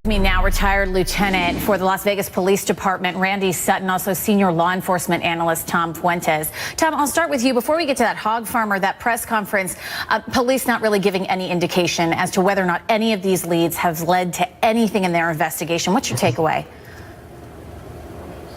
Now retired lieutenant for the Las Vegas Police Department, Randy Sutton, also senior law enforcement analyst Tom Fuentes. Tom, I'll start with you. Before we get to that hog farmer, that press conference, police not really giving any indication as to whether or not any of these leads have led to anything in their investigation. What's your takeaway?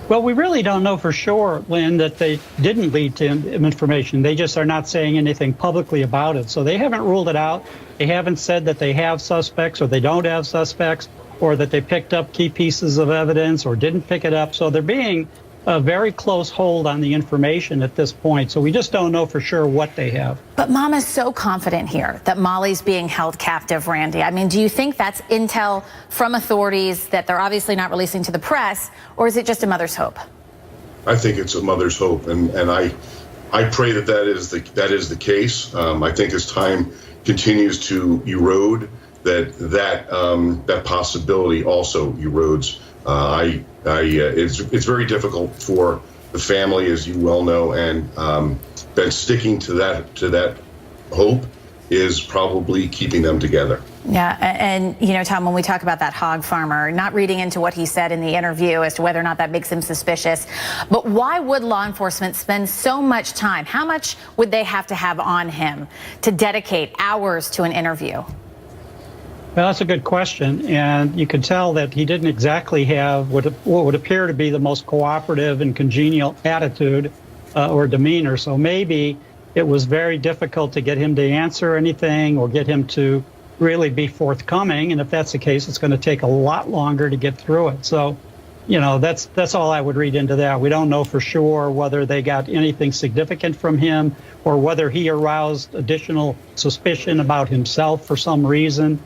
Well, we really don't know for sure, Lynn, that they didn't lead to information. They just are not saying anything publicly about it. So they haven't ruled it out. They haven't said that they have suspects or they don't have suspects, or that they picked up key pieces of evidence or didn't pick it up. So they're being a very close hold on the information at this point. So we just don't know for sure what they have. But Mom is so confident here that Molly's being held captive, Randy. I mean, do you think that's intel from authorities that they're obviously not releasing to the press, or is it just a mother's hope? I think it's a mother's hope, and I pray that is the case. I think as time continues to erode, that possibility also erodes. It's very difficult for the family, as you well know, and been sticking to that hope is probably keeping them together. Yeah, and you know, Tom, when we talk about that hog farmer, not reading into what he said in the interview as to whether or not that makes him suspicious, but why would law enforcement spend so much time? How much would they have to have on him to dedicate hours to an interview? Well, that's a good question, and you could tell that he didn't exactly have what would appear to be the most cooperative and congenial attitude or demeanor. So maybe it was very difficult to get him to answer anything or get him to really be forthcoming. And if that's the case, it's going to take a lot longer to get through it. So, you know, that's all I would read into that. We don't know for sure whether they got anything significant from him or whether he aroused additional suspicion about himself for some reason.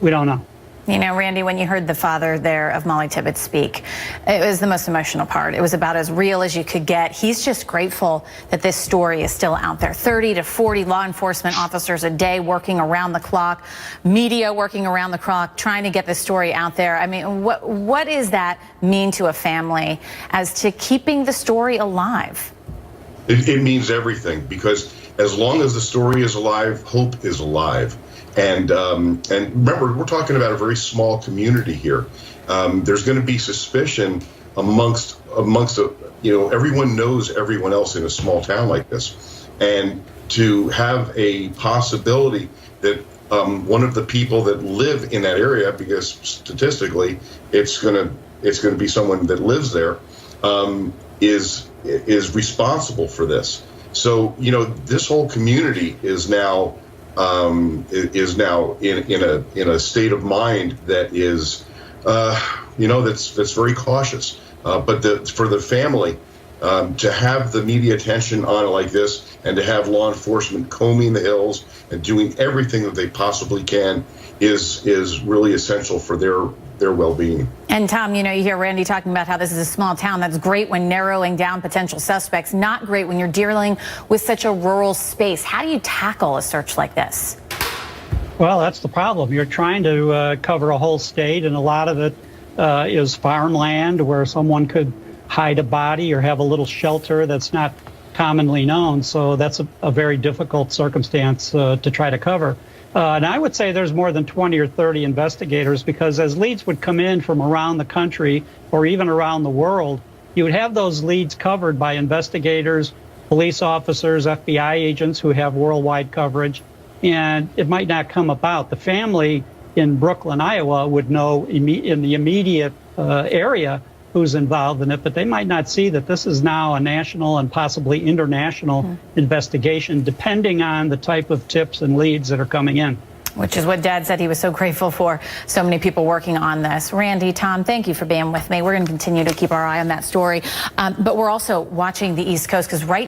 We don't know. You know, Randy, when you heard the father there of Molly Tibbetts speak, it was the most emotional part. It was about as real as you could get. He's just grateful that this story is still out there. 30 to 40 law enforcement officers a day working around the clock, media working around the clock, trying to get this story out there. I mean, what does that mean to a family as to keeping the story alive? It means everything, because as long as the story is alive, hope is alive. And remember, we're talking about a very small community here. There's going to be suspicion amongst everyone knows everyone else in a small town like this, and to have a possibility that one of the people that live in that area, because statistically it's going to be someone that lives there, is responsible for this. So this whole community is now in a state of mind that is that's very cautious. But for the family to have the media attention on it like this, and to have law enforcement combing the hills and doing everything that they possibly can is really essential for their well-being. And Tom, you hear Randy talking about how this is a small town. That's great when narrowing down potential suspects, not great when you're dealing with such a rural space. How do you tackle a search like this? Well, that's the problem. You're trying to cover a whole state, and a lot of it is farmland where someone could hide a body or have a little shelter that's not commonly known. So that's a very difficult circumstance to try to cover. And I would say there's more than 20 or 30 investigators, because as leads would come in from around the country or even around the world, you would have those leads covered by investigators, police officers, FBI agents who have worldwide coverage, and it might not come about. The family in Brooklyn, Iowa would know in the immediate area who's involved in it, but they might not see that this is now a national and possibly international investigation, depending on the type of tips and leads that are coming in. Which is what Dad said he was so grateful for, so many people working on this. Randy, Tom, thank you for being with me. We're going to continue to keep our eye on that story. But we're also watching the East Coast, because right